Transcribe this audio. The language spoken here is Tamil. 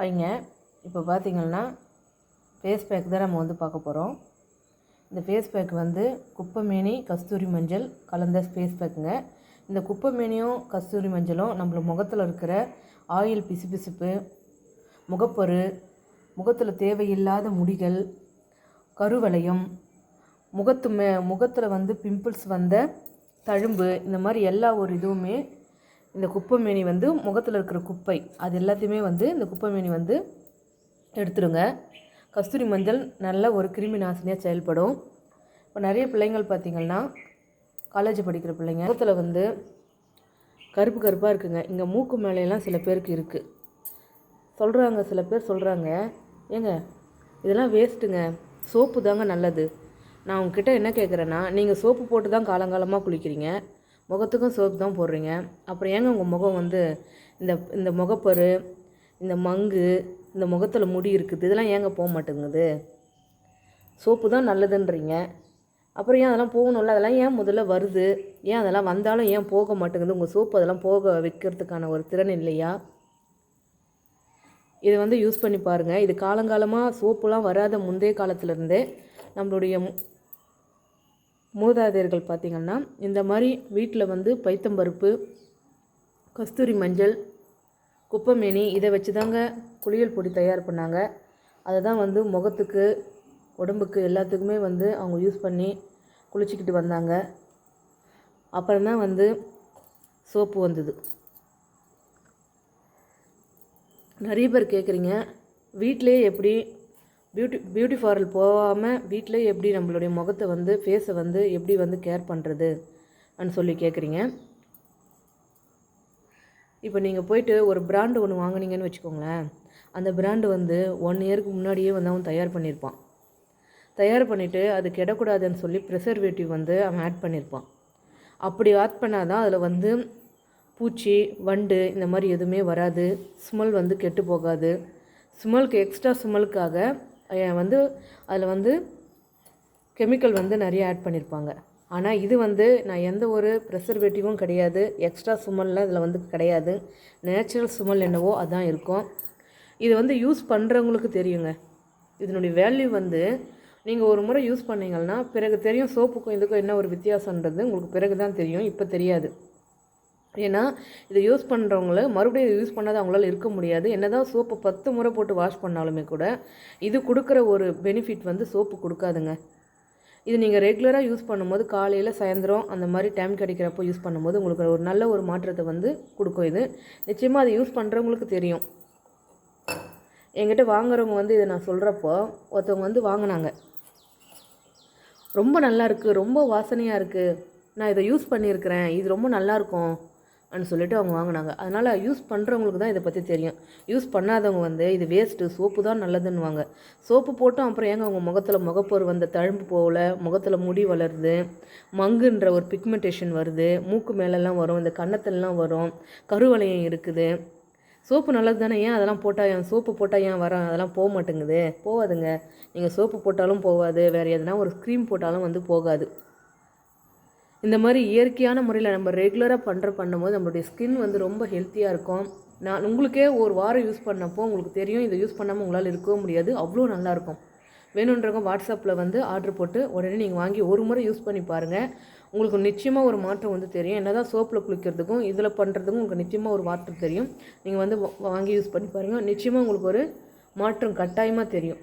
ஹைங்க, இப்போ பார்த்திங்கன்னா ஃபேஸ் பேக் தான் நம்ம வந்து பார்க்க போகிறோம். இந்த ஃபேஸ் பேக் வந்து குப்பைமேனி கஸ்தூரி மஞ்சள் கலந்த ஃபேஸ் பேக்குங்க. இந்த குப்பைமேனியும் கஸ்தூரி மஞ்சளும் நம்மள முகத்தில் இருக்கிற ஆயில் பிசுபிசுப்பு, முகப்பரு, முகத்தில் தேவையில்லாத முடிகள், கருவளையம், முகத்தில் வந்து பிம்பிள்ஸ் வந்த தழும்பு, இந்த மாதிரி எல்லா ஒரு இதுவுமே இந்த குப்பைமேனி வந்து முகத்தில் இருக்கிற குப்பை அது எல்லாத்தையுமே வந்து இந்த குப்பைமேனி வந்து எடுத்துடுங்க. கஸ்தூரி மஞ்சள் நல்ல ஒரு கிருமி நாசினியாக செயல்படும். இப்போ நிறைய பிள்ளைங்கள் பார்த்திங்கன்னா காலேஜ் படிக்கிற பிள்ளைங்க முகத்தில் வந்து கருப்பு கருப்பாக இருக்குங்க. இங்கே மூக்கு மேலையெல்லாம் சில பேருக்கு இருக்குது. சொல்கிறாங்க, சில பேர் சொல்கிறாங்க, ஏங்க இதெல்லாம் வேஸ்ட்டுங்க, சோப்பு தாங்க நல்லது. நான் உங்ககிட்ட என்ன கேட்குறேன்னா, நீங்கள் சோப்பு போட்டு தான் காலங்காலமாக குளிக்கிறீங்க, முகத்துக்கும் சோப்பு தான் போடுறீங்க, அப்புறம் ஏங்க உங்கள் முகம் வந்து இந்த முகப்பரு, இந்த மங்கு, இந்த முகத்தில் முடி இருக்குது, இதெல்லாம் ஏங்க போக மாட்டேங்குது? சோப்பு தான் நல்லதுன்றீங்க, அப்புறம் ஏன் அதெல்லாம் போகணும்ல? அதெல்லாம் ஏன் முதல்ல வருது? ஏன் அதெல்லாம் வந்தாலும் ஏன் போக மாட்டேங்குது? உங்கள் சோப்பு அதெல்லாம் போக வைக்கிறதுக்கான ஒரு திறன் இல்லையா? இதை வந்து யூஸ் பண்ணி பாருங்கள். இது காலங்காலமாக சோப்புலாம் வராத முந்தைய காலத்துலேருந்தே நம்மளுடைய மூதாதையர்கள் பார்த்திங்கன்னா இந்த மாதிரி வீட்டில் வந்து பைத்தம்பருப்பு, கஸ்தூரி மஞ்சள், குப்பைமேனி இதை வச்சு தாங்க குளியல் பொடி தயார் பண்ணாங்க. அதை தான் வந்து முகத்துக்கு, உடம்புக்கு எல்லாத்துக்குமே வந்து அவங்க யூஸ் பண்ணி குளிச்சுக்கிட்டு வந்தாங்க. அப்புறம்தான் வந்து சோப்பு வந்தது. நிறைய பேர் கேட்குறீங்க, வீட்டிலே எப்படி பியூட்டி பார்லர் போகாமல் வீட்டிலே எப்படி நம்மளுடைய முகத்தை வந்து ஃபேஸை வந்து எப்படி வந்து கேர் பண்ணுறது அப்படின்னு சொல்லி கேட்குறீங்க. இப்போ நீங்கள் போயிட்டு ஒரு பிராண்டு ஒன்று வாங்கினீங்கன்னு வச்சுக்கோங்களேன். அந்த பிராண்டு வந்து 1 இயருக்கு முன்னாடியே வந்து அவன் தயார் பண்ணியிருப்பான். தயார் பண்ணிவிட்டு அது கெடக்கூடாதுன்னு சொல்லி ப்ரிசர்வேட்டிவ் வந்து அவன் ஆட் பண்ணியிருப்பான். அப்படி ஆட் பண்ணால் தான் அதில் வந்து பூச்சி, வண்டு இந்த மாதிரி எதுவுமே வராது. ஸ்மெல் வந்து கெட்டு போகாது. ஸ்மெல்க்கு எக்ஸ்ட்ரா ஸ்மெல்லுக்காக வந்து அதில் வந்து கெமிக்கல் வந்து நிறைய ஆட் பண்ணியிருப்பாங்க. ஆனால் இது வந்து நான் எந்த ஒரு ப்ரிசர்வேட்டிவும் கிடையாது, எக்ஸ்ட்ரா ஸ்மெல்லாம் இதில் வந்து கிடையாது. நேச்சுரல் ஸ்மெல் என்னவோ அதுதான் இருக்கும். இது வந்து யூஸ் பண்ணுறவங்களுக்கு தெரியுங்க. இதனுடைய வேல்யூ வந்து நீங்கள் ஒரு முறை யூஸ் பண்ணிங்கன்னா பிறகு தெரியும். சோப்புக்கும் இதுக்கும் என்ன ஒரு வித்தியாசன்றது உங்களுக்கு பிறகு தான் தெரியும், இப்போ தெரியாது. ஏன்னா இதை யூஸ் பண்ணுறவங்கள மறுபடியும் இதை யூஸ் பண்ணாத அவங்களால இருக்க முடியாது. என்ன தான் சோப்பு 10 முறை போட்டு வாஷ் பண்ணாலுமே கூட இது கொடுக்குற ஒரு பெனிஃபிட் வந்து சோப்பு கொடுக்காதுங்க. இது நீங்கள் ரெகுலராக யூஸ் பண்ணும்போது காலையில் சாயந்தரம் அந்த மாதிரி டைம் கிடைக்கிறப்போ யூஸ் பண்ணும்போது உங்களுக்கு ஒரு நல்ல ஒரு மாற்றத்தை வந்து கொடுக்கும். இது நிச்சயமாக அதை யூஸ் பண்ணுறவங்களுக்கு தெரியும். என்கிட்ட வாங்குறவங்க வந்து இதை நான் சொல்கிறப்போ ஒருத்தவங்க வந்து வாங்கினாங்க, ரொம்ப நல்லா இருக்குது, ரொம்ப வாசனையாக இருக்குது, நான் இதை யூஸ் பண்ணியிருக்கிறேன், இது ரொம்ப நல்லாயிருக்கும் அப்படின்னு சொல்லிட்டு அவங்க வாங்கினாங்க. அதனால் யூஸ் பண்ணுறவங்களுக்கு தான் இதை பற்றி தெரியும். யூஸ் பண்ணாதவங்க வந்து இது வேஸ்ட்டு, சோப்பு தான் நல்லதுன்னுவாங்க. சோப்பு போட்டோம் அப்புறம் ஏங்க அவங்க முகத்தில் முகப்பொரு வந்த தழும்பு போகல, முகத்தில் முடி வளருது, மங்குன்ற ஒரு பிக்மெண்டேஷன் வருது, மூக்கு மேலெல்லாம் வரும், இந்த கன்னத்திலலாம் வரும், கருவளையம் இருக்குது. சோப்பு நல்லது தானே, ஏன் அதெல்லாம் போட்டால், ஏன் சோப்பு போட்டால் ஏன் வர அதெல்லாம் போக மாட்டேங்குது? போகாதுங்க. நீங்கள் சோப்பு போட்டாலும் போகாது, வேறு எதுனா ஒரு க்ரீம் போட்டாலும் வந்து போகாது. இந்த மாதிரி இயற்கையான முறையில் நம்ம ரெகுலராக பண்ணும்போது நம்மளுடைய ஸ்கின் வந்து ரொம்ப ஹெல்த்தியாக இருக்கும். நான் உங்களுக்கே ஒரு வாரம் யூஸ் பண்ணப்போ உங்களுக்கு தெரியும், இதை யூஸ் பண்ணாமல் உங்களால் இருக்கவும் முடியாது, அவ்வளோ நல்லாயிருக்கும். வேணுன்றவங்க வாட்ஸ்அப்பில் வந்து ஆர்டர் போட்டு உடனே நீங்கள் வாங்கி ஒரு முறை யூஸ் பண்ணி பாருங்கள். உங்களுக்கு நிச்சயமாக ஒரு மாற்றம் வந்து தெரியும். என்ன தான் சோப்பில் குளிக்கிறதுக்கும் இதில் பண்ணுறதுக்கும் உங்களுக்கு நிச்சயமாக ஒரு மாற்றம் தெரியும். நீங்கள் வந்து வாங்கி யூஸ் பண்ணி பாருங்கள், நிச்சயமாக உங்களுக்கு ஒரு மாற்றம் கட்டாயமாக தெரியும்.